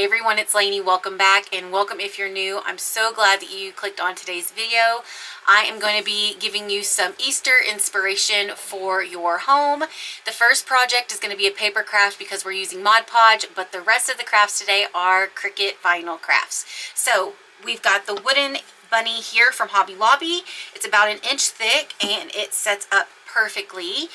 Hey everyone, it's Lainey. Welcome back, and welcome if you're new. I'm so glad that you clicked on today's video. I am going to be giving you some Easter inspiration for your home. The first project is going to be a paper craft because we're using Mod Podge, but the rest of the crafts today are Cricut vinyl crafts. So we've got the wooden bunny here from Hobby Lobby. It's about 1 inch thick and it sets up perfectly.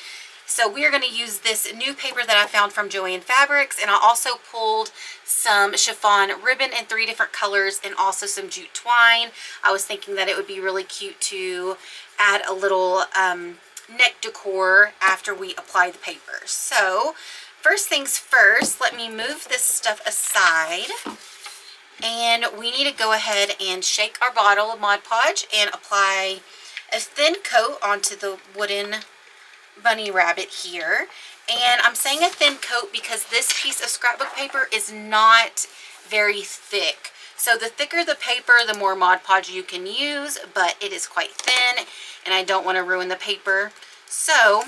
So we are going to use this new paper that I found from Joann Fabrics, and I also pulled some chiffon ribbon in 3 different colors and also some jute twine. I was thinking that it would be really cute to add a little neck decor after we apply the paper. So first things first, let me move this stuff aside, and we need to go ahead and shake our bottle of Mod Podge and apply a thin coat onto the wooden bunny rabbit here. And I'm saying a thin coat because this piece of scrapbook paper is not very thick. So the thicker the paper, the more Mod Podge you can use, but it is quite thin and I don't want to ruin the paper. So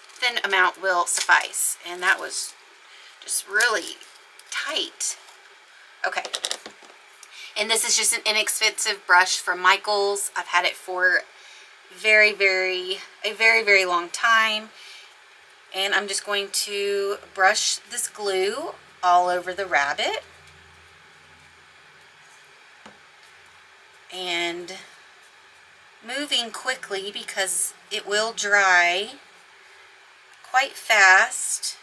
thin amount will suffice. And that was just really tight. Okay. And this is just an inexpensive brush from Michaels. I've had it for a very, very long time, and I'm just going to brush this glue all over the rabbit and moving quickly because it will dry quite fast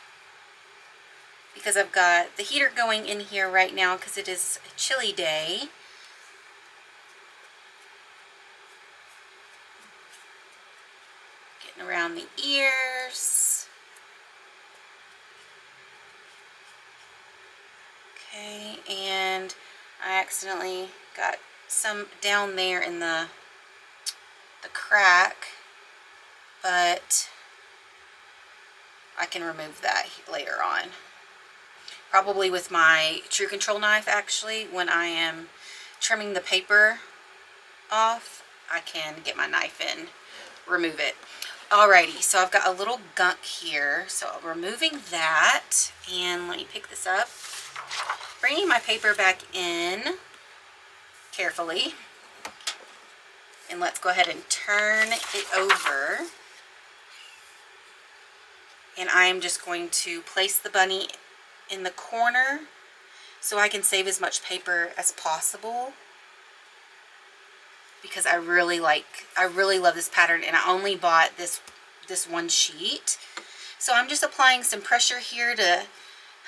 because I've got the heater going in here right now because it is a chilly day. Around the ears. Okay, and I accidentally got some down there in the crack, but I can remove that later on. Probably with my True Control knife, actually, when I am trimming the paper off, I can get my knife in, remove it. Alrighty, so I've got a little gunk here, so I'm removing that, and let me pick this up. Bringing my paper back in carefully, and let's go ahead and turn it over. And I am just going to place the bunny in the corner so I can save as much paper as possible, because I really love this pattern, and I only bought this one sheet. So I'm just applying some pressure here to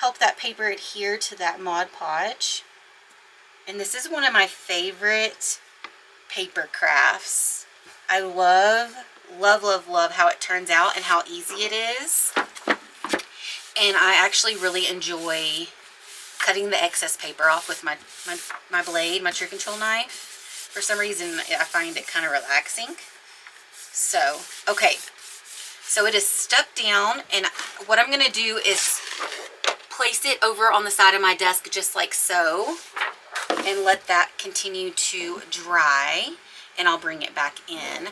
help that paper adhere to that Mod Podge. And this is one of my favorite paper crafts. I love how it turns out and how easy it is. And I actually really enjoy cutting the excess paper off with my blade, my True Control knife. For some reason, I find it kind of relaxing. So, okay. So it is stuck down, and what I'm going to do is place it over on the side of my desk just like so, and let that continue to dry, and I'll bring it back in.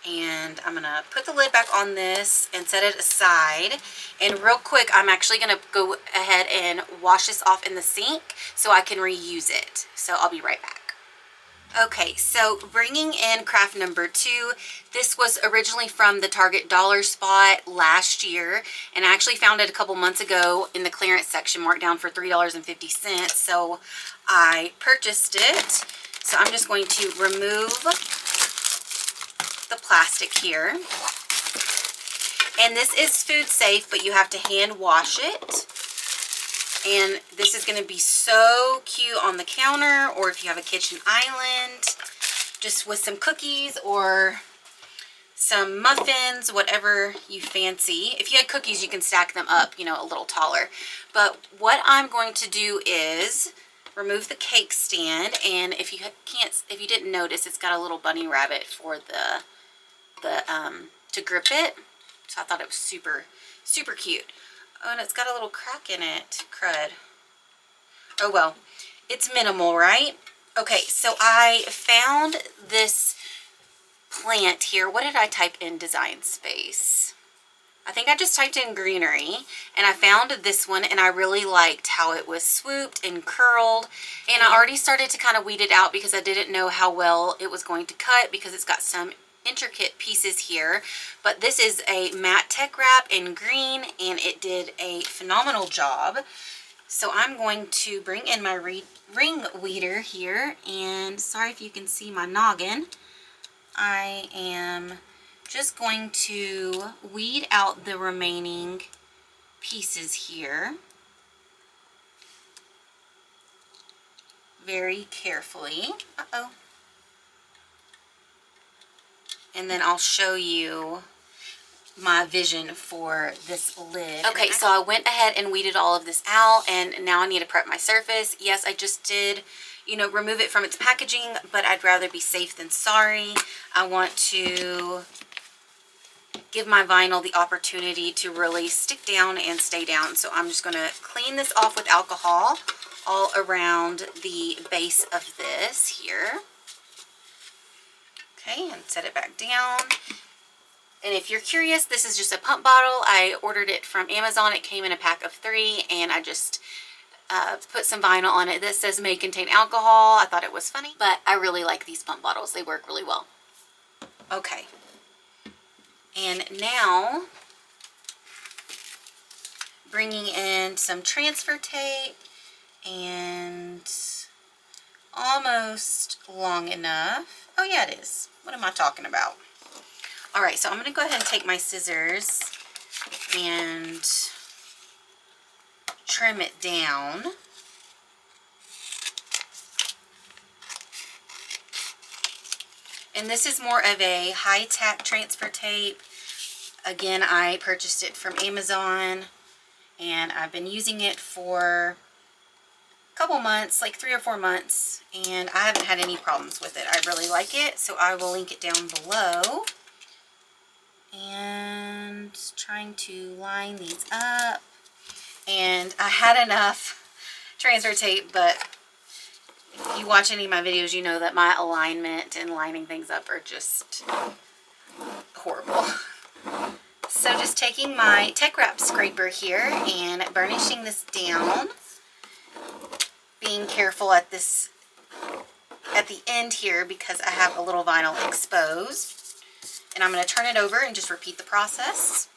And I'm going to put the lid back on this and set it aside. And real quick, I'm actually going to go ahead and wash this off in the sink so I can reuse it. So I'll be right back. Okay, so bringing in craft number 2. This was originally from the Target dollar spot last year, and I actually found it a couple months ago in the clearance section, marked down for $3.50. So I purchased it. So I'm just going to remove the plastic here. And this is food safe, but you have to hand wash it. And this is going to be so cute on the counter, or if you have a kitchen island, just with some cookies or some muffins, whatever you fancy. If you had cookies, you can stack them up, you know, a little taller. But what I'm going to do is remove the cake stand, and if you didn't notice, it's got a little bunny rabbit for to grip it. So I thought it was super cute. Oh, and it's got a little crack in it. Crud. Oh well, it's minimal, right? Okay, so I found this plant here. What did I type in? Design Space. I think I just typed in greenery and I found this one and I really liked how it was swooped and curled. And I already started to kind of weed it out because I didn't know how well it was going to cut because it's got some intricate pieces here. But this is a matte tech wrap in green and it did a phenomenal job. So I'm going to bring in my ring weeder here, and sorry if you can see my noggin. I am just going to weed out the remaining pieces here very carefully. Uh-oh. And then I'll show you my vision for this lid. Okay, so I went ahead and weeded all of this out, and now I need to prep my surface. Yes, I just did, you know, remove it from its packaging, but I'd rather be safe than sorry. I want to give my vinyl the opportunity to really stick down and stay down. So I'm just going to clean this off with alcohol all around the base of this here. Okay, and set it back down. And if you're curious, this is just a pump bottle. I ordered it from Amazon. It came in a pack of 3, and I just put some vinyl on it. This says may contain alcohol. I thought it was funny, but I really like these pump bottles. They work really well. Okay. And now, bringing in some transfer tape and almost long enough. Oh yeah, it is. What am I talking about? All right, so I'm going to go ahead and take my scissors and trim it down. And this is more of a high-tack transfer tape. Again, I purchased it from Amazon, and I've been using it for a couple months, like 3 or 4 months, and I haven't had any problems with it. I really like it, so I will link it down below. And trying to line these up, and I had enough transfer tape, but if you watch any of my videos, you know that my alignment and lining things up are just horrible. So just taking my tech wrap scraper here and burnishing this down, being careful at the end here because I have a little vinyl exposed. And I'm going to turn it over and just repeat the process.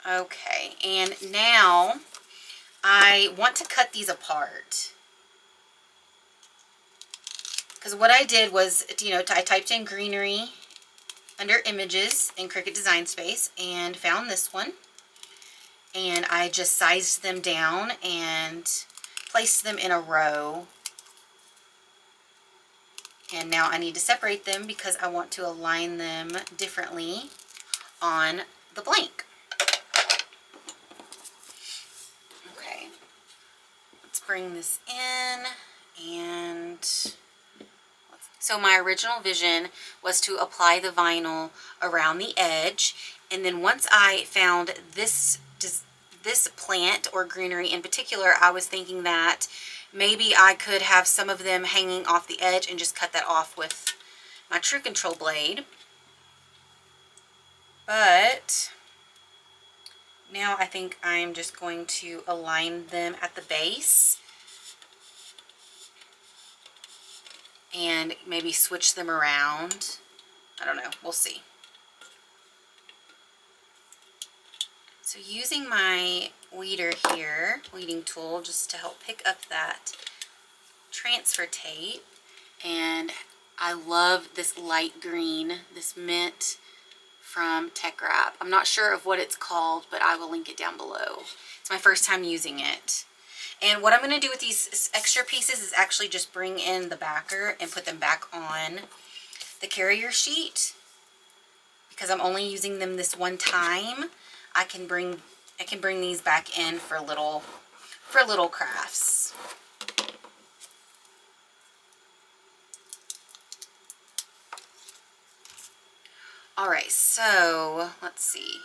Okay, and now I want to cut these apart. Because what I did was, you know, I typed in greenery under images in Cricut Design Space and found this one. And I just sized them down and placed them in a row. And now I need to separate them because I want to align them differently on the blank. Okay, let's bring this in. And so my original vision was to apply the vinyl around the edge, and then once I found this plant or greenery in particular, I was thinking that maybe I could have some of them hanging off the edge and just cut that off with my True Control blade. But now I think I'm just going to align them at the base and maybe switch them around. I don't know, we'll see. So using my weeder here, weeding tool, just to help pick up that transfer tape. And I love this light green, this mint from Tech Wrap. I'm not sure of what it's called, but I will link it down below. It's my first time using it. And what I'm going to do with these extra pieces is actually just bring in the backer and put them back on the carrier sheet. Because I'm only using them this one time, I can bring these back in for little crafts. All right, so let's see.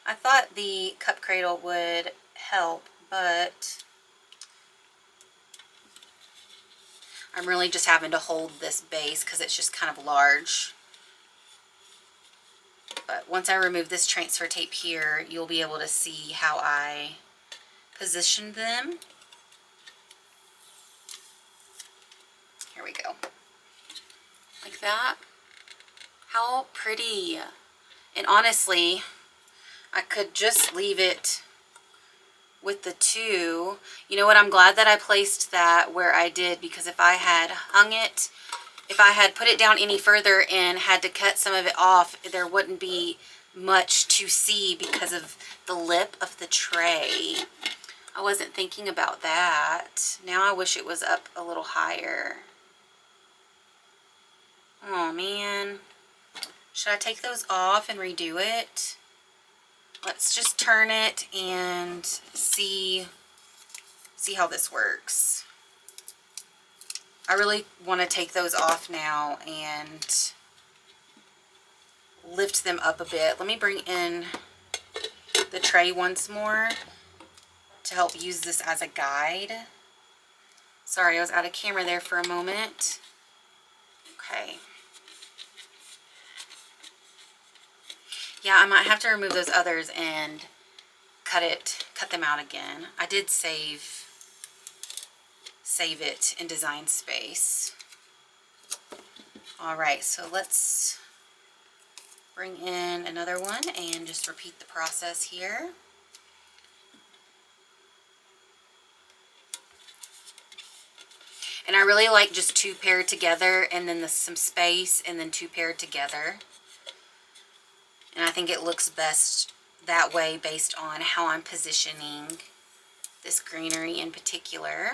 I thought the cup cradle would help, but I'm really just having to hold this base because it's just kind of large. But once I remove this transfer tape here, you'll be able to see how I positioned them. Here we go. Like that. How pretty. And honestly, I could just leave it with the two. You know what? I'm glad that I placed that where I did, because if I had hung it, if I had put it down any further and had to cut some of it off, there wouldn't be much to see because of the lip of the tray. I wasn't thinking about that. Now I wish it was up a little higher. Oh man. Should I take those off and redo it? Let's just turn it and see how this works. I really want to take those off now and lift them up a bit. Let me bring in the tray once more to help use this as a guide. Sorry, I was out of camera there for a moment. Okay. Yeah, I might have to remove those others and cut them out again. I did save it in Design Space. All right, so let's bring in another one and just repeat the process here. And I really like just two paired together and then some space and then two paired together. And I think it looks best that way based on how I'm positioning this greenery in particular.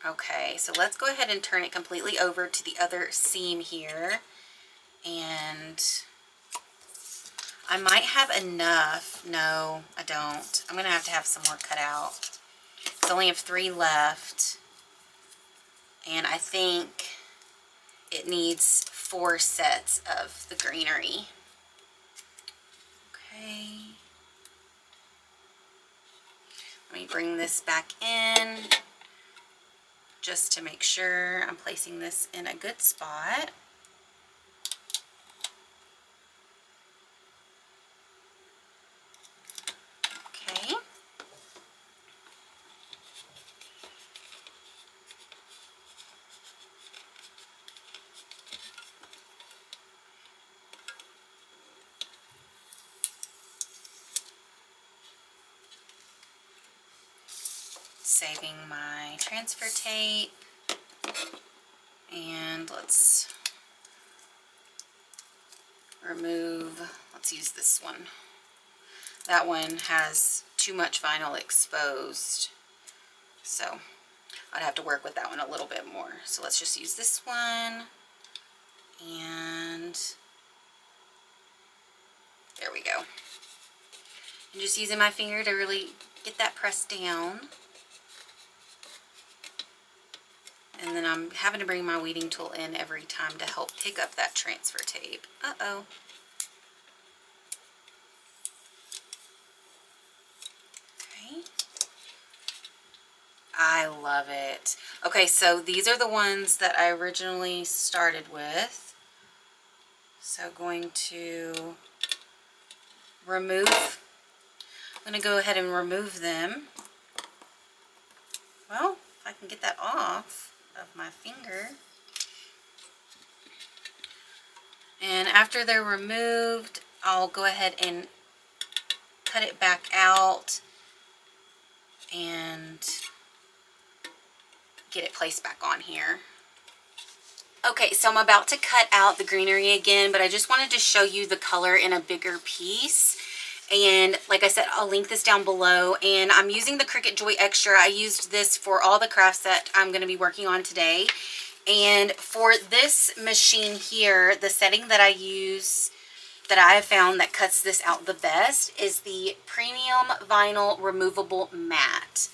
Okay, so let's go ahead and turn it completely over to the other seam here. And I might have enough. No, I don't. I'm going to have some more cut out. I only have 3 left. And I think it needs 4 sets of the greenery. Okay. Let me bring this back in just to make sure I'm placing this in a good spot. Okay. Saving my transfer tape, and let's use this one. That one has too much vinyl exposed, so I'd have to work with that one a little bit more. So let's just use this one, and there we go. I'm just using my finger to really get that pressed down. And then I'm having to bring my weeding tool in every time to help pick up that transfer tape. Uh-oh. Okay. I love it. Okay, so these are the ones that I originally started with. So going to remove, I'm going to go ahead and remove them. Well, if I can get that off of my finger. And after they're removed, I'll go ahead and cut it back out and get it placed back on here. Okay, so I'm about to cut out the greenery again, but I just wanted to show you the color in a bigger piece. And like I said, I'll link this down below. And I'm using the Cricut Joy Xtra. I used this for all the crafts that I'm going to be working on today. And for this machine here, the setting that I use, that I have found that cuts this out the best, is the Premium Vinyl Removable Mat.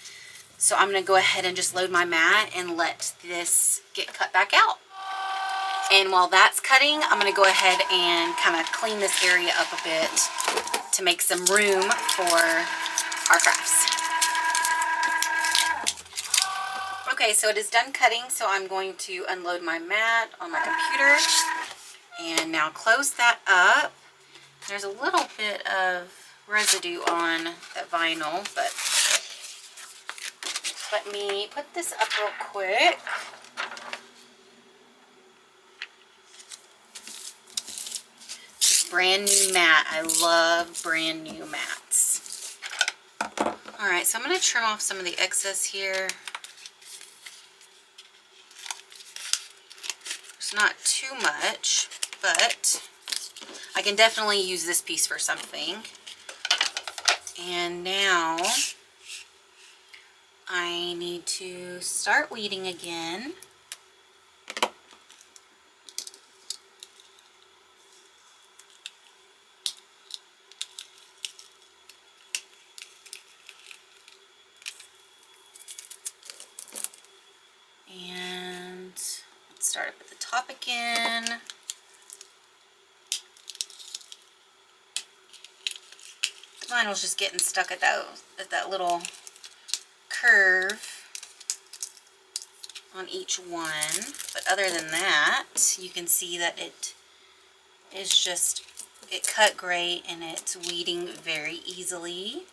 So I'm going to go ahead and just load my mat and let this get cut back out. And while that's cutting, I'm going to go ahead and kind of clean this area up a bit to make some room for our crafts. Okay, so it is done cutting, so I'm going to unload my mat on my computer and now close that up. There's a little bit of residue on that vinyl, but let me put this up real quick. Brand new mat. I love brand new mats. All right, so I'm going to trim off some of the excess here. It's not too much, but I can definitely use this piece for something. And now I need to start weeding again. And let's start up at the top again. Mine was just getting stuck at that little curve on each one. But other than that, you can see that it cut great and it's weeding very easily.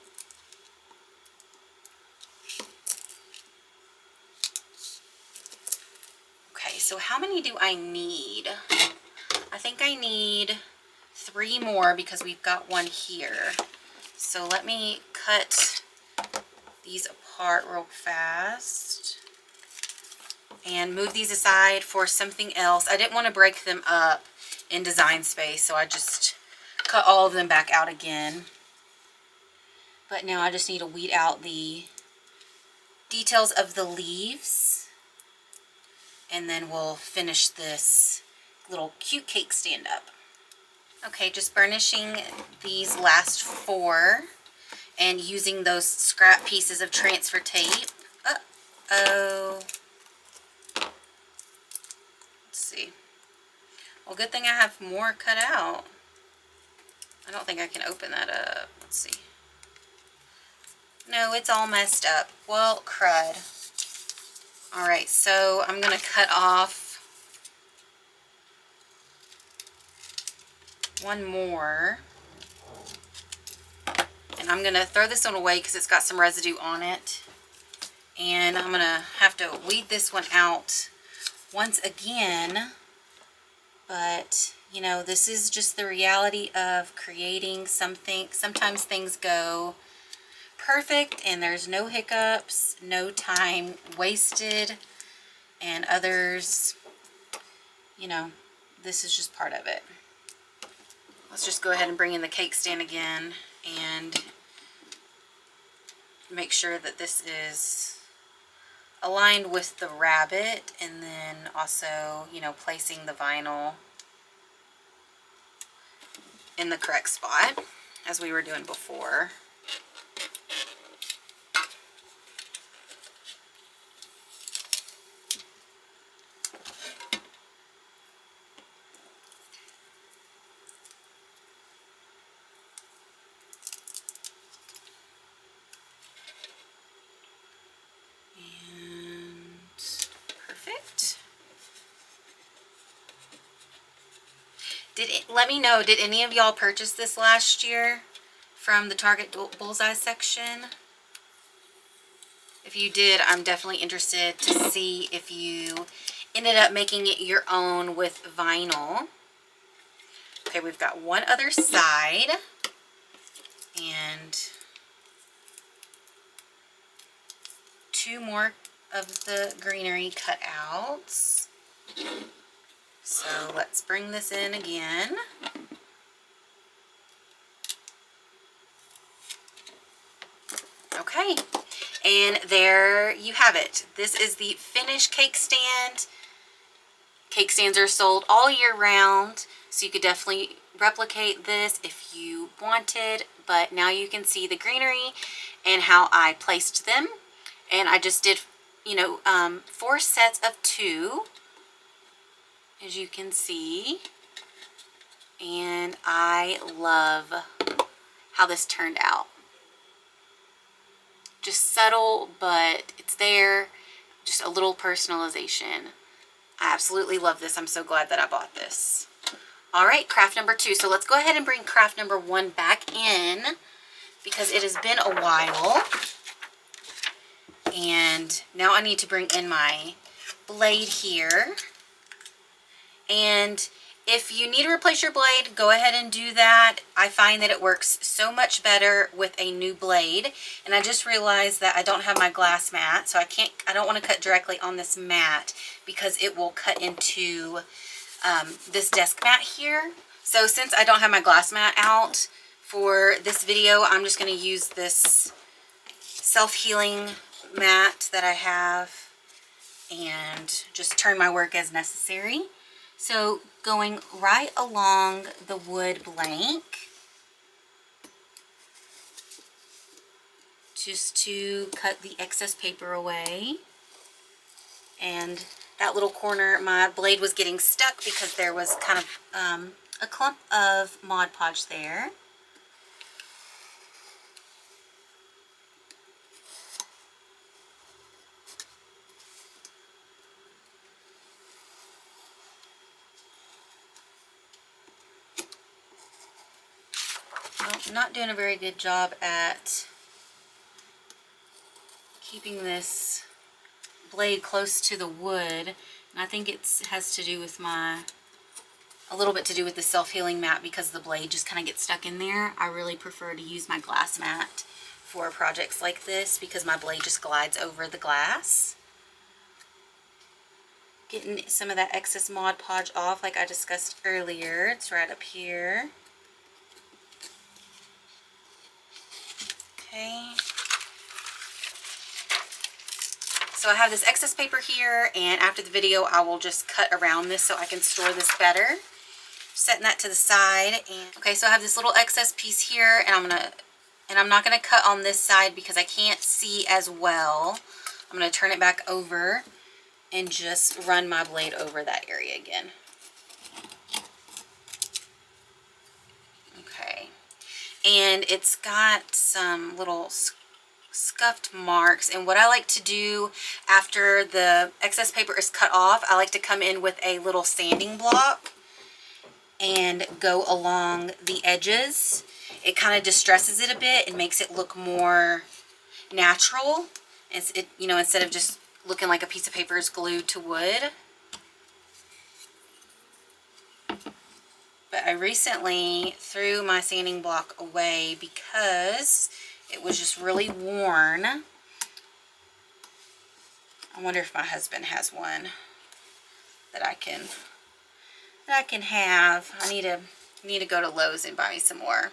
Okay, so how many do I need? I think I need 3 more because we've got one here. So let me cut these apart real fast and move these aside for something else. I didn't want to break them up in design space, so I just cut all of them back out again. But now I just need to weed out the details of the leaves, and then we'll finish this little cute cake stand up. Okay, just burnishing these last 4 and using those scrap pieces of transfer tape. Uh-oh. Let's see. Well, good thing I have more cut out. I don't think I can open that up. Let's see. No, it's all messed up. Well, crud. Alright, so I'm going to cut off one more, and I'm gonna throw this one away because it's got some residue on it, and I'm gonna have to weed this one out once again. But you know, this is just the reality of creating something. Sometimes things go perfect and there's no hiccups, no time wasted, and others, you know, this is just part of it. Let's just go ahead and bring in the cake stand again and make sure that this is aligned with the rabbit, and then also, you know, placing the vinyl in the correct spot as we were doing before. Let me know, did any of y'all purchase this last year from the Target Bullseye section? If you did, I'm definitely interested to see if you ended up making it your own with vinyl. Okay, we've got one other side, and 2 more of the greenery cut out. So let's bring this in again. Okay, and there you have it. This is the finished cake stand. Cake stands are sold all year round, so you could definitely replicate this if you wanted, but now you can see the greenery and how I placed them. And I just did, you know, 4 sets of 2, as you can see, and I love how this turned out. Just subtle, but it's there. Just a little personalization. I absolutely love this. I'm so glad that I bought this. All right, craft number 2. So let's go ahead and bring craft number 1 back in because it has been a while. And now I need to bring in my blade here. And if you need to replace your blade, go ahead and do that. I find that it works so much better with a new blade. And I just realized that I don't have my glass mat, so I don't want to cut directly on this mat because it will cut into this desk mat here. So since I don't have my glass mat out for this video, I'm just going to use this self-healing mat that I have and just turn my work as necessary. So going right along the wood blank, just to cut the excess paper away. And that little corner, my blade was getting stuck because there was kind of a clump of Mod Podge there. Well, I'm not doing a very good job at keeping this blade close to the wood, and I think it has to do with a little bit to do with the self-healing mat because the blade just kind of gets stuck in there. I really prefer to use my glass mat for projects like this because my blade just glides over the glass. Getting some of that excess Mod Podge off like I discussed earlier. It's right up here. Okay. So I have this excess paper here, and after the video I will just cut around this so I can store this better. Setting that to the side. And okay, so I have this little excess piece here, and I'm not gonna cut on this side because I can't see as well. I'm gonna turn it back over and just run my blade over that area again. Okay, and it's got some little scuffed marks, and what I like to do after the excess paper is cut off, I like to come in with a little sanding block and go along the edges. It kind of distresses it a bit and makes it look more natural. You know, instead of just looking like a piece of paper is glued to wood. But I recently threw my sanding block away because it was just really worn. I wonder if my husband has one that I can have. I need to go to Lowe's and buy me some more,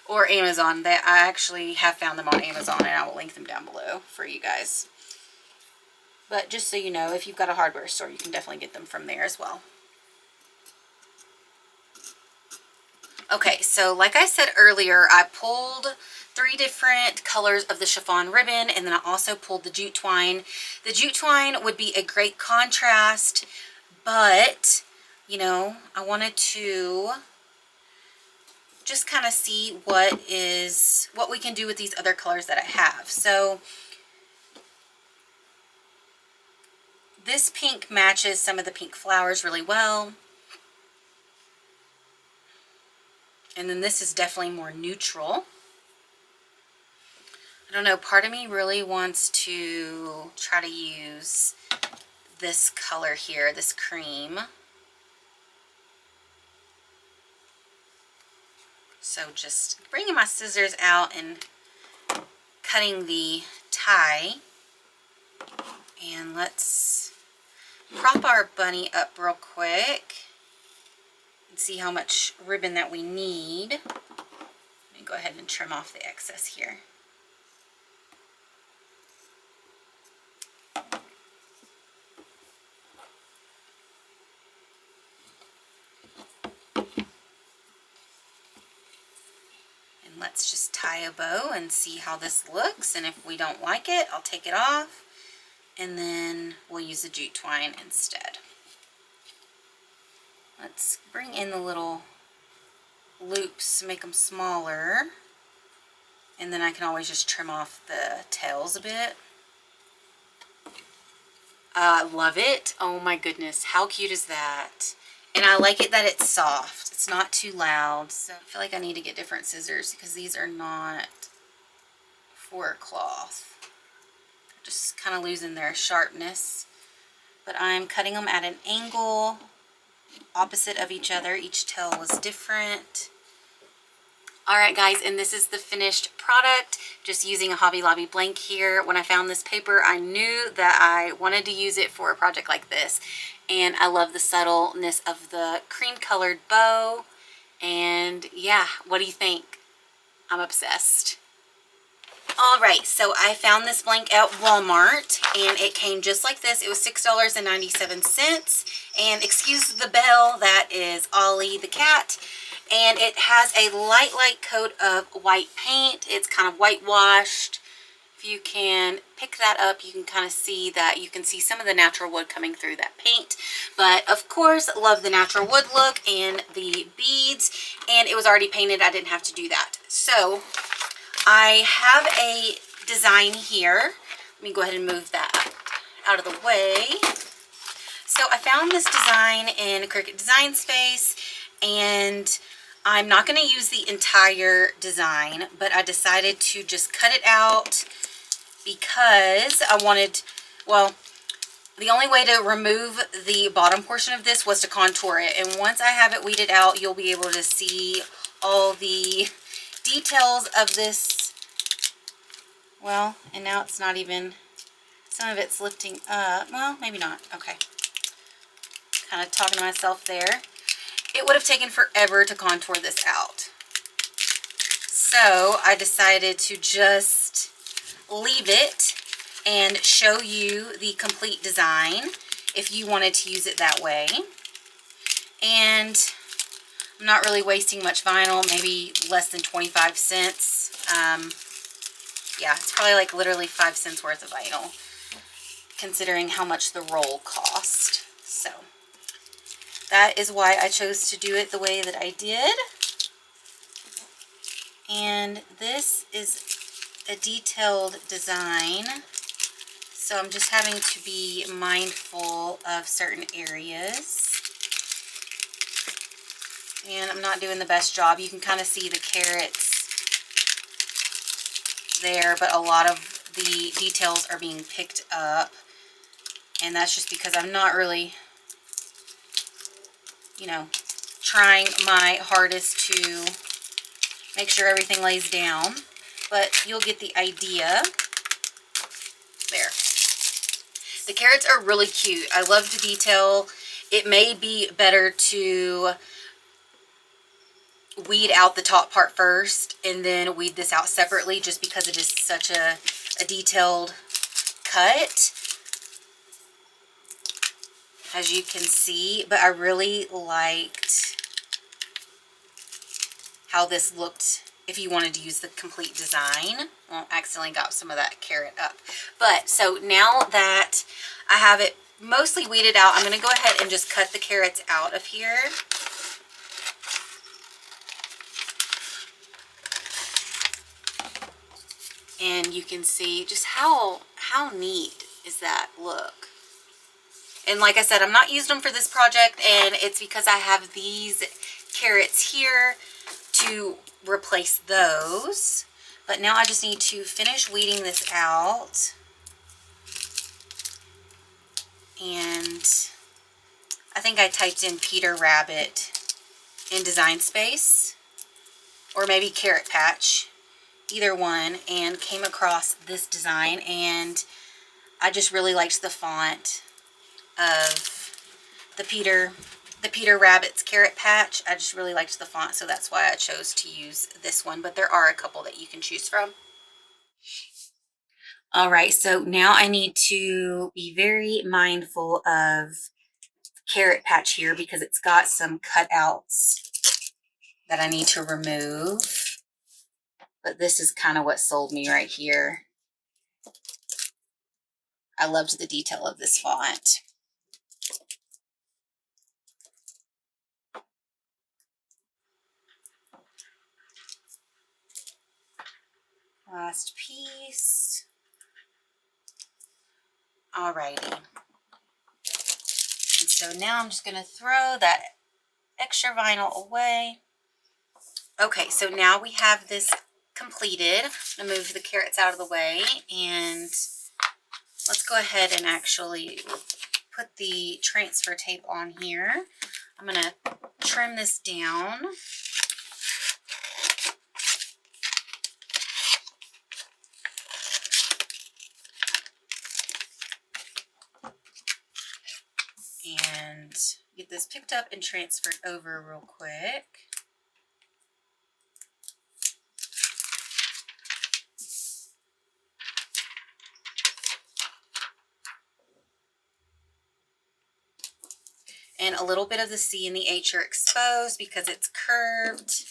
or Amazon. That I actually have found them on Amazon, and I will link them down below for you guys. But just so you know, if you've got a hardware store, you can definitely get them from there as well. Okay, so like I said earlier, I pulled 3 different colors of the chiffon ribbon, and then I also pulled the jute twine. The jute twine would be a great contrast, but you know, I wanted to just kind of see what we can do with these other colors that I have. So this pink matches some of the pink flowers really well. And then this is definitely more neutral. I don't know, part of me really wants to try to use this color here, this cream. So just bringing my scissors out and cutting the tie. And let's prop our bunny up real quick and see how much ribbon that we need. Let me go ahead and trim off the excess here. Let's just tie a bow and see how this looks, and if we don't like it, I'll take it off, and then we'll use the jute twine instead. Let's bring in the little loops, make them smaller, and then I can always just trim off the tails a bit. I love it. Oh my goodness. How cute is that? And I like it that it's soft. It's not too loud. So I feel like I need to get different scissors because these are not for cloth. Just kind of losing their sharpness. But I'm cutting them at an angle opposite of each other. Each tail was different. Alright guys, and this is the finished product. Just using a Hobby Lobby blank here. When I found this paper, I knew that I wanted to use it for a project like this. And I love the subtleness of the cream colored bow. And yeah, what do you think? I'm obsessed. Alright, so I found this blank at Walmart and it came just like this. It was $6.97. And excuse the bell, that is Ollie the cat. And it has a light coat of white paint. It's kind of whitewashed. If you can pick that up, you can kind of see that. You can see some of the natural wood coming through that paint. But of course, love the natural wood look and the beads. And it was already painted. I didn't have to do that. So I have a design here. Let me go ahead and move that out of the way. So I found this design in Cricut Design Space, and I'm not going to use the entire design, but I decided to just cut it out because I wanted, well, the only way to remove the bottom portion of this was to contour it. And once I have it weeded out, you'll be able to see all the details of this. Well, and now it's not even, some of it's lifting up. Well, maybe not. Okay. Kind of talking to myself there. It would have taken forever to contour this out. So I decided to just leave it and show you the complete design if you wanted to use it that way. And I'm not really wasting much vinyl, maybe less than 25 cents. Yeah, it's probably like literally 5 cents worth of vinyl, considering how much the roll cost. So that is why I chose to do it the way that I did. And this is a detailed design, so I'm just having to be mindful of certain areas. And I'm not doing the best job. You can kind of see the carrots there, but a lot of the details are being picked up. And that's just because I'm not really, you know, trying my hardest to make sure everything lays down. But you'll get the idea. There. The carrots are really cute. I love the detail. It may be better to weed out the top part first and then weed this out separately, just because it is such a detailed cut, as you can see. But I really liked how this looked if you wanted to use the complete design. Well, accidentally got some of that carrot up. But so now that I have it mostly weeded out, I'm going to go ahead and just cut the carrots out of here. And you can see just how neat is that look. And like I said, I'm not using them for this project, and it's because I have these carrots here to replace those. But now I just need to finish weeding this out. And I think I typed in Peter Rabbit in Design Space, or maybe Carrot Patch, either one, and came across this design, and I just really liked the font of the Peter Rabbit's Carrot Patch. I just really liked the font, so that's why I chose to use this one, but there are a couple that you can choose from. All right, so now I need to be very mindful of Carrot Patch here because it's got some cutouts that I need to remove. But this is kind of what sold me right here. I loved the detail of this font. Last piece. Alrighty. so now I'm just going to throw that extra vinyl away. Okay, so now we have this completed. I'm going to move the carrots out of the way, and let's go ahead and actually put the transfer tape on here. I'm going to trim this down. And get this picked up and transferred over real quick. And a little bit of the C and the H are exposed because it's curved,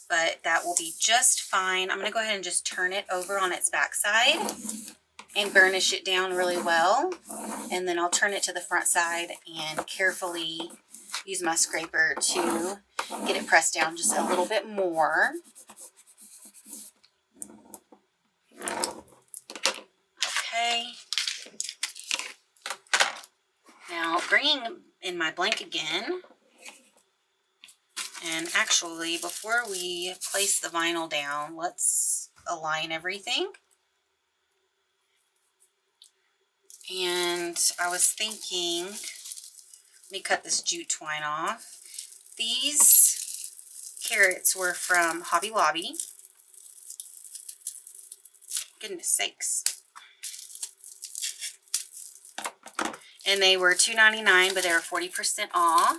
but that will be just fine. I'm going to go ahead and just turn it over on its backside and burnish it down really well. And then I'll turn it to the front side and carefully use my scraper to get it pressed down just a little bit more. Okay. Now bringing in my blank again. And actually, before we place the vinyl down, let's align everything. And I was thinking, let me cut this jute twine off. These carrots were from Hobby Lobby. Goodness sakes. And they were $2.99, but they were 40% off.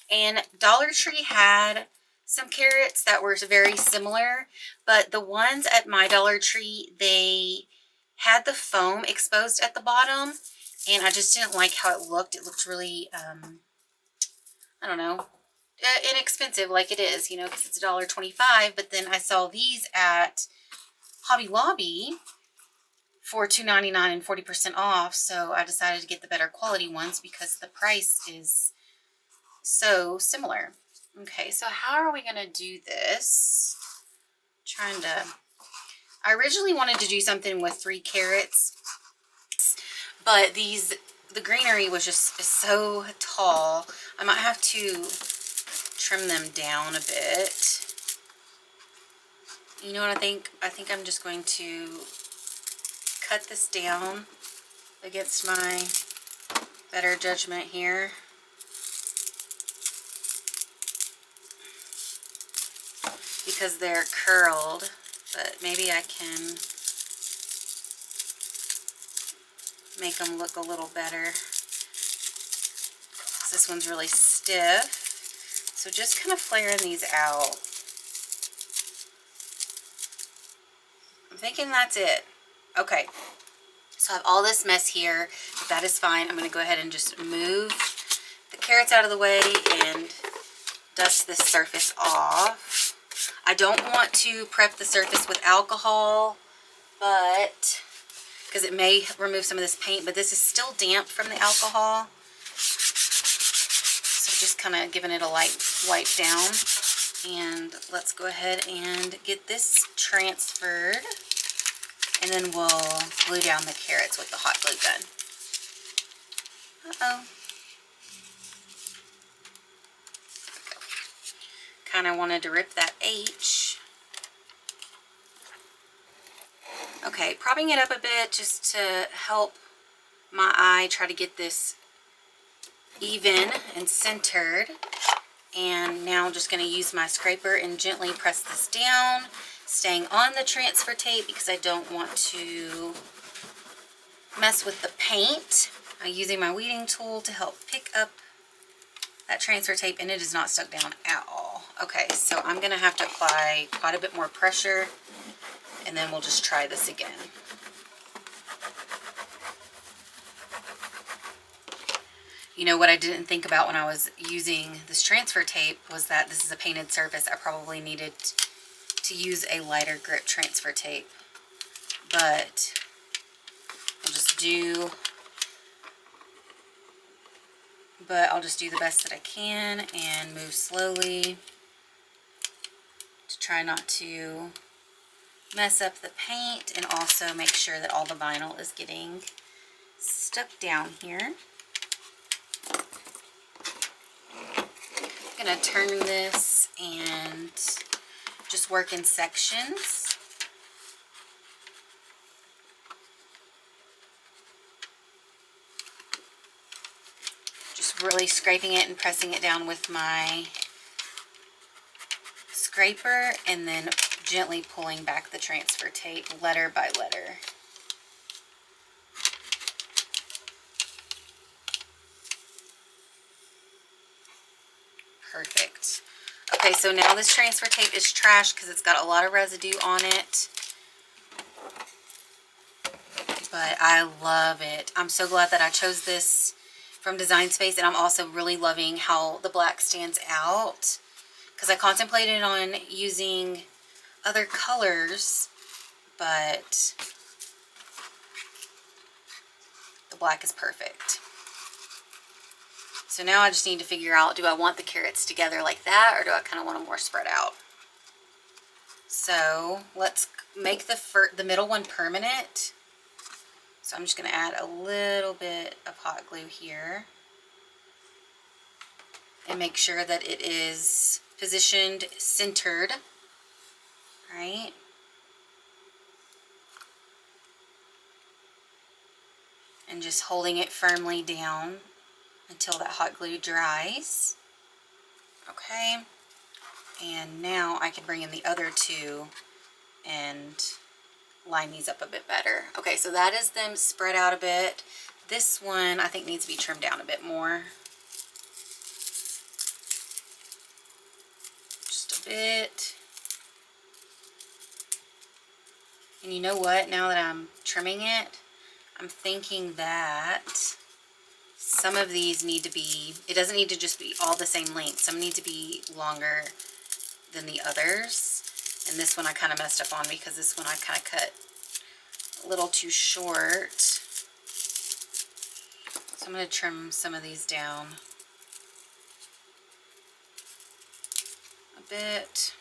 And Dollar Tree had some carrots that were very similar, but the ones at my Dollar Tree, they had the foam exposed at the bottom, and I just didn't like how it looked. It looked really, I don't know, inexpensive like it is, you know, because it's $1.25. But then I saw these at Hobby Lobby for $2.99 and 40% off, so I decided to get the better quality ones because the price is so similar. Okay, so how are we going to do this? I originally wanted to do something with 3 carrots, but the greenery was just so tall. I might have to trim them down a bit. You know what I think? I think I'm just going to cut this down against my better judgment here. Because they're curled, but maybe I can make them look a little better. This one's really stiff, so just kind of flaring these out. I'm thinking that's it. Okay, so I have all this mess here, but that is fine. I'm going to go ahead and just move the carrots out of the way and dust this surface off. I don't want to prep the surface with alcohol, but because it may remove some of this paint, but this is still damp from the alcohol. So just kind of giving it a light wipe down. And let's go ahead and get this transferred. And then we'll glue down the carrots with the hot glue gun. Uh-oh. Kind of wanted to rip that H. Okay, propping it up a bit just to help my eye try to get this even and centered. And now I'm just going to use my scraper and gently press this down, staying on the transfer tape because I don't want to mess with the paint. I'm using my weeding tool to help pick up that transfer tape, and it is not stuck down at all. Okay, so I'm going to have to apply quite a bit more pressure, and then we'll just try this again. You know, what I didn't think about when I was using this transfer tape was that this is a painted surface. I probably needed to use a lighter grip transfer tape, but I'll just do the best that I can and move slowly to try not to mess up the paint, and also make sure that all the vinyl is getting stuck down here. going to turn this and just work in sections. Just really scraping it and pressing it down with my scraper, and then gently pulling back the transfer tape letter by letter. Perfect. Okay, so now this transfer tape is trash because it's got a lot of residue on it. But I love it. I'm so glad that I chose this from Design Space, and I'm also really loving how the black stands out, because I contemplated on using other colors, but the black is perfect. So now I just need to figure out, do I want the carrots together like that, or do I kind of want them more spread out? So let's make the middle one permanent. So I'm just going to add a little bit of hot glue here and make sure that it is positioned centered, right? And just holding it firmly down until that hot glue dries. Okay, and now I can bring in the other two and line these up a bit better. Okay, so that is them spread out a bit. This one I think needs to be trimmed down a bit more. Just a bit. And you know what? Now that I'm trimming it, I'm thinking that some of these need to be, it doesn't need to just be all the same length. Some need to be longer than the others. And this one I kind of messed up on because this one I kind of cut a little too short. So I'm going to trim some of these down a bit.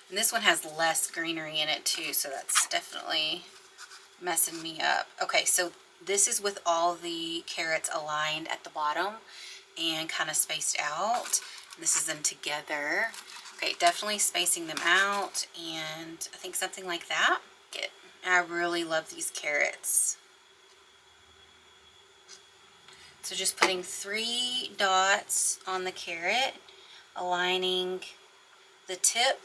And this one has less greenery in it too, so that's definitely messing me up. Okay, so this is with all the carrots aligned at the bottom and kind of spaced out. And this is them together. Okay, definitely spacing them out, and I think something like that. I really love these carrots. So just putting 3 dots on the carrot, aligning the tip.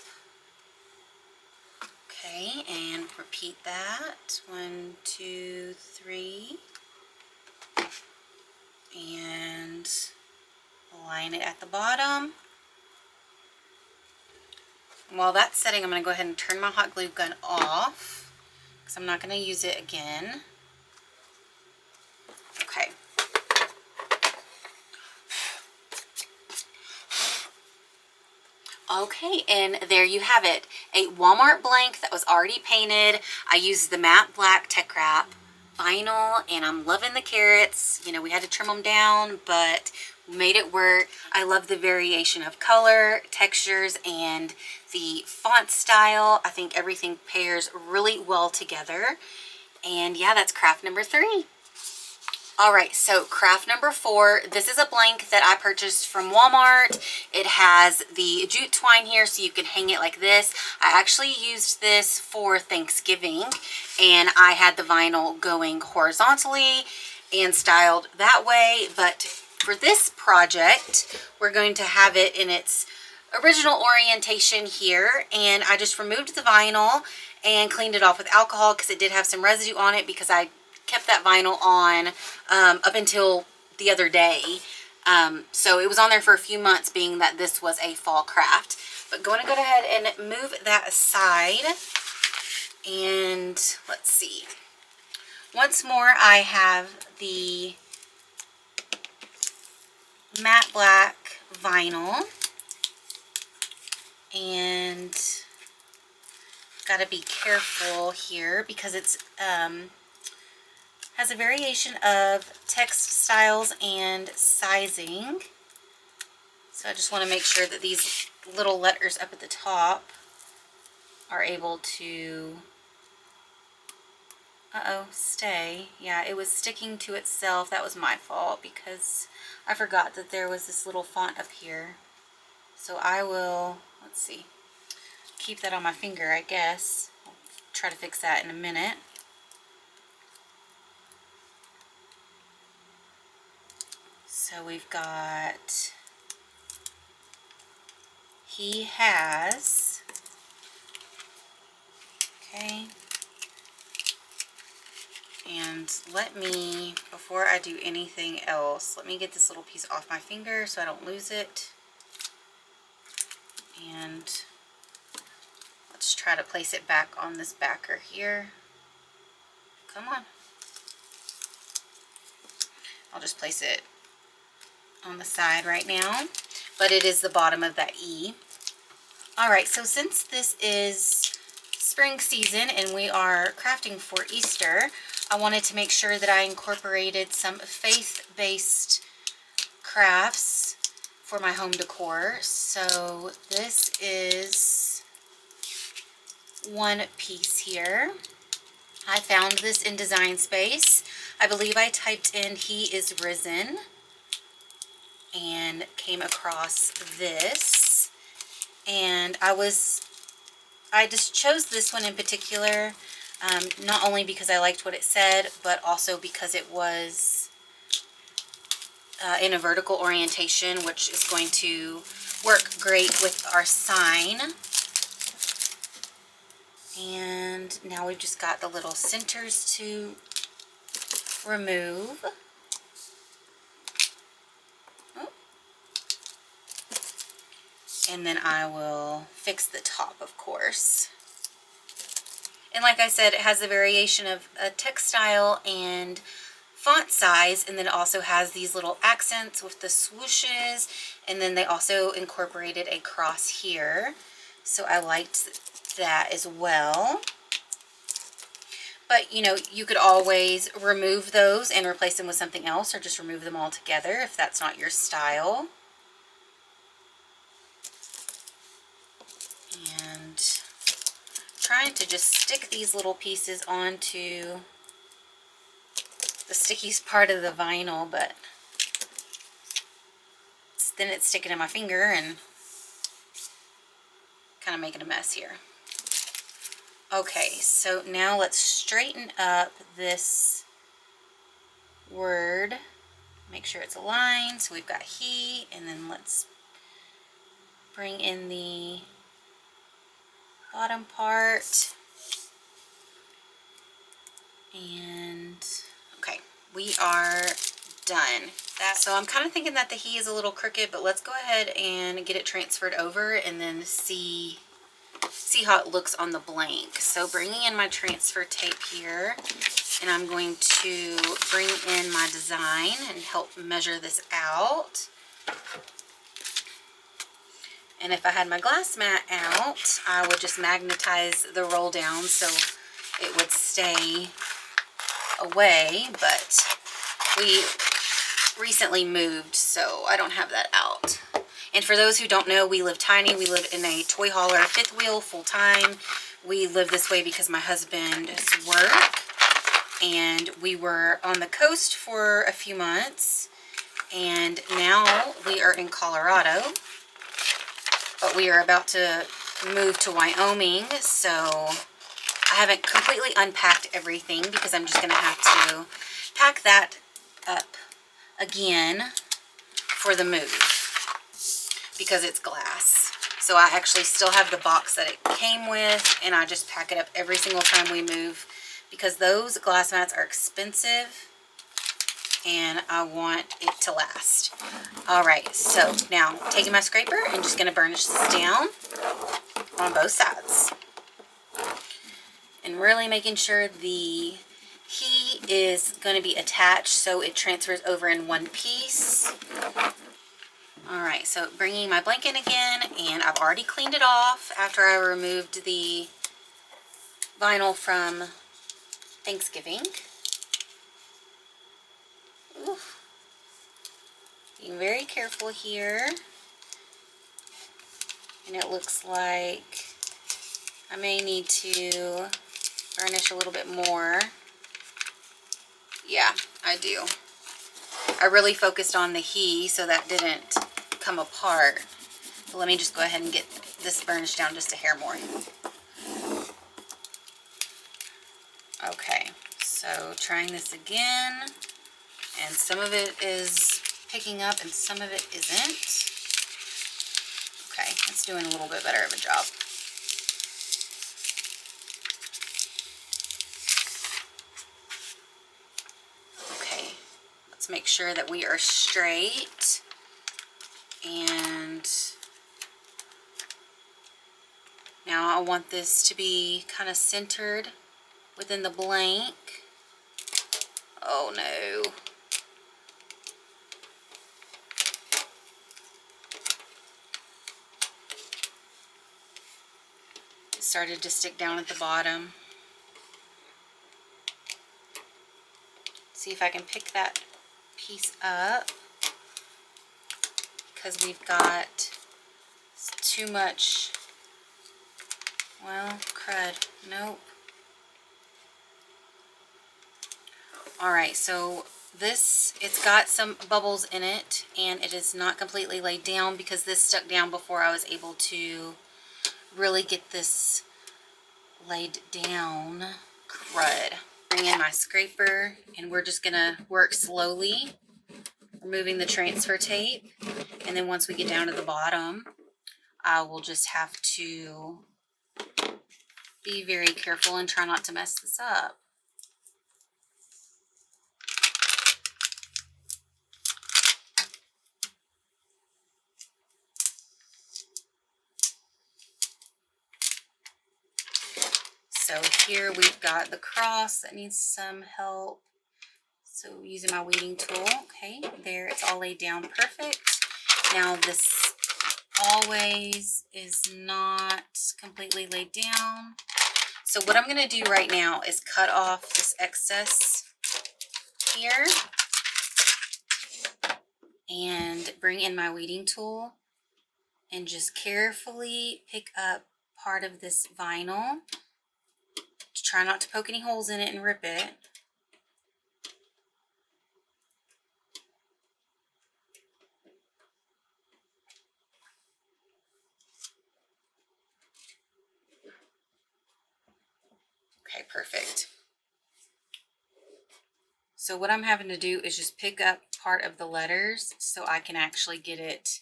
Okay, and repeat that. 1, 2, 3. And align it at the bottom. And while that's setting, I'm going to go ahead and turn my hot glue gun off because I'm not going to use it again. Okay. Okay, and there you have it. A Walmart blank that was already painted. I used the matte black tech wrap vinyl, and I'm loving the carrots. You know, we had to trim them down, but we made it work. I love the variation of color, textures, and the font style. I think everything pairs really well together. And yeah, that's craft number 3. Alright, so craft number 4, this is a blank that I purchased from Walmart. It has the jute twine here so you can hang it like this. I actually used this for Thanksgiving, and I had the vinyl going horizontally and styled that way, but for this project, we're going to have it in its original orientation here, and I just removed the vinyl and cleaned it off with alcohol because it did have some residue on it because I kept that vinyl on up until the other day. So it was on there for a few months, being that this was a fall craft. But going to go ahead and move that aside. And let's see. Once more, I have the matte black vinyl. And got to be careful here because it's has a variation of text styles and sizing. So I just want to make sure that these little letters up at the top are able to Uh-oh, stay. Yeah, it was sticking to itself. That was my fault because I forgot that there was this little font up here. So I will, let's see, keep that on my finger, I guess. I'll try to fix that in a minute. So we've got, he has, okay. And let me, before I do anything else, let me get this little piece off my finger so I don't lose it. And let's try to place it back on this backer here. Come on. I'll just place it on the side right now, but it is the bottom of that E. All right, so since this is spring season and we are crafting for Easter, I wanted to make sure that I incorporated some faith-based crafts for my home decor. So this is one piece here. I found this in Design Space. I believe I typed in "He is risen" and came across this. And I just chose this one in particular, not only because I liked what it said, but also because it was in a vertical orientation, which is going to work great with our sign. And now we've just got the little centers to remove. Oh. And then I will fix the top, of course. And like I said, it has a variation of a textile and font size, and then it also has these little accents with the swooshes, and then they also incorporated a cross here. So I liked that as well. But, you know, you could always remove those and replace them with something else, or just remove them all together if that's not your style. And trying to just stick these little pieces onto the stickiest part of the vinyl, but then it's sticking in my finger and kind of making a mess here. Okay, so now let's straighten up this word, make sure it's aligned. So we've got he, and then let's bring in the bottom part. And okay, we are done. So I'm kind of thinking that the he is a little crooked, but let's go ahead and get it transferred over and then see how it looks on the blank. So bringing in my transfer tape here, and I'm going to bring in my design and help measure this out. And if I had my glass mat out, I would just magnetize the roll down so it would stay away, but we recently moved, so I don't have that out. And for those who don't know, we live tiny. We live in a toy hauler, fifth wheel, full time. We live this way because my husband's work, and we were on the coast for a few months, and now we are in Colorado, but we are about to move to Wyoming, so I haven't completely unpacked everything because I'm just going to have to pack that up again for the move because it's glass. So I actually still have the box that it came with, and I just pack it up every single time we move because those glass mats are expensive and I want it to last. Alright, so now taking my scraper and just going to burnish this down on both sides. And really making sure the he is going to be attached so it transfers over in one piece. Alright, so bringing my blanket again, and I've already cleaned it off after I removed the vinyl from Thanksgiving. Ooh. Being very careful here. And it looks like I may need to burnish a little bit more Yeah, I do. I really focused on the he so that didn't come apart. But let me just go ahead and get this burnished down just a hair more. Okay, so trying this again, and some of it is picking up and some of it isn't. Okay, it's doing a little bit better of a job. Okay, let's make sure that we are straight. And now I want this to be kind of centered within the blank. Oh no. It started to stick down at the bottom. See if I can pick that piece up, because we've got too much, well, crud. Nope. Alright, so this, it's got some bubbles in it, and it is not completely laid down because this stuck down before I was able to really get this laid down. Crud. Bring in my scraper, and we're just gonna work slowly, removing the transfer tape, and then once we get down to the bottom, I will just have to be very careful and try not to mess this up. So here we've got the cross that needs some help. So using my weeding tool, okay, there, it's all laid down perfect. Now this always is not completely laid down. So what I'm going to do right now is cut off this excess here and bring in my weeding tool and just carefully pick up part of this vinyl. Try not to poke any holes in it and rip it. Okay, perfect. So what I'm having to do is just pick up part of the letters so I can actually get it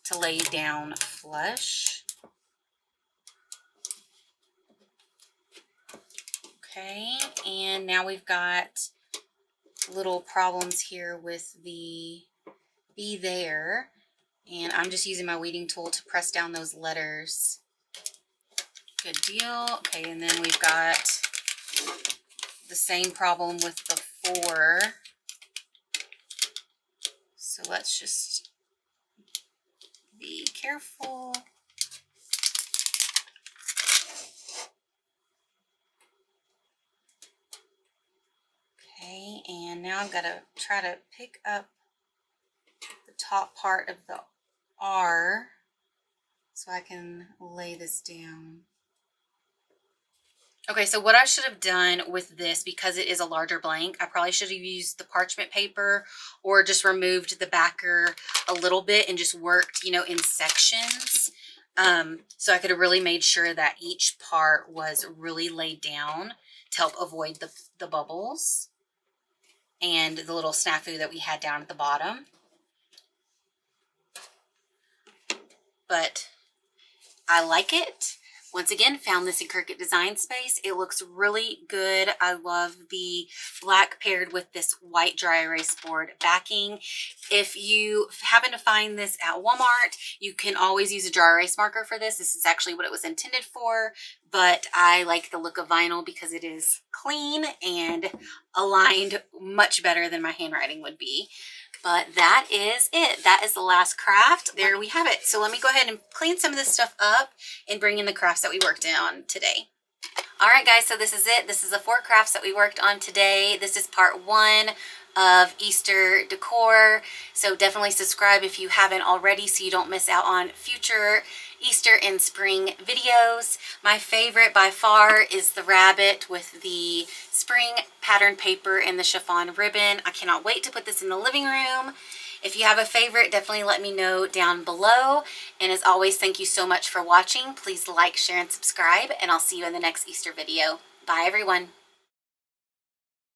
to lay down flush. Okay, and now we've got little problems here with the "be there," and I'm just using my weeding tool to press down those letters. Good deal. Okay, and then we've got the same problem with the 4. So let's just be careful. Okay, and now I've got to try to pick up the top part of the R so I can lay this down. Okay, so what I should have done with this, because it is a larger blank, I probably should have used the parchment paper or just removed the backer a little bit and just worked, you know, in sections. So I could have really made sure that each part was really laid down to help avoid the bubbles and the little snafu that we had down at the bottom. But I like it. Once again, found this in Cricut Design Space. It looks really good. I love the black paired with this white dry erase board backing. If you happen to find this at Walmart, you can always use a dry erase marker for this. This is actually what it was intended for, but I like the look of vinyl because it is clean and aligned much better than my handwriting would be. But that is it. That is the last craft. There we have it. So let me go ahead and clean some of this stuff up and bring in the crafts that we worked on today. All right, guys, so this is it. This is the 4 crafts that we worked on today. This is part 1 of Easter decor. So definitely subscribe if you haven't already so you don't miss out on future Easter and spring videos. My favorite by far is the rabbit with the spring pattern paper and the chiffon ribbon. I cannot wait to put this in the living room. If you have a favorite, definitely let me know down below. And as always, thank you so much for watching. Please like, share, and subscribe, and I'll see you in the next Easter video. Bye, everyone.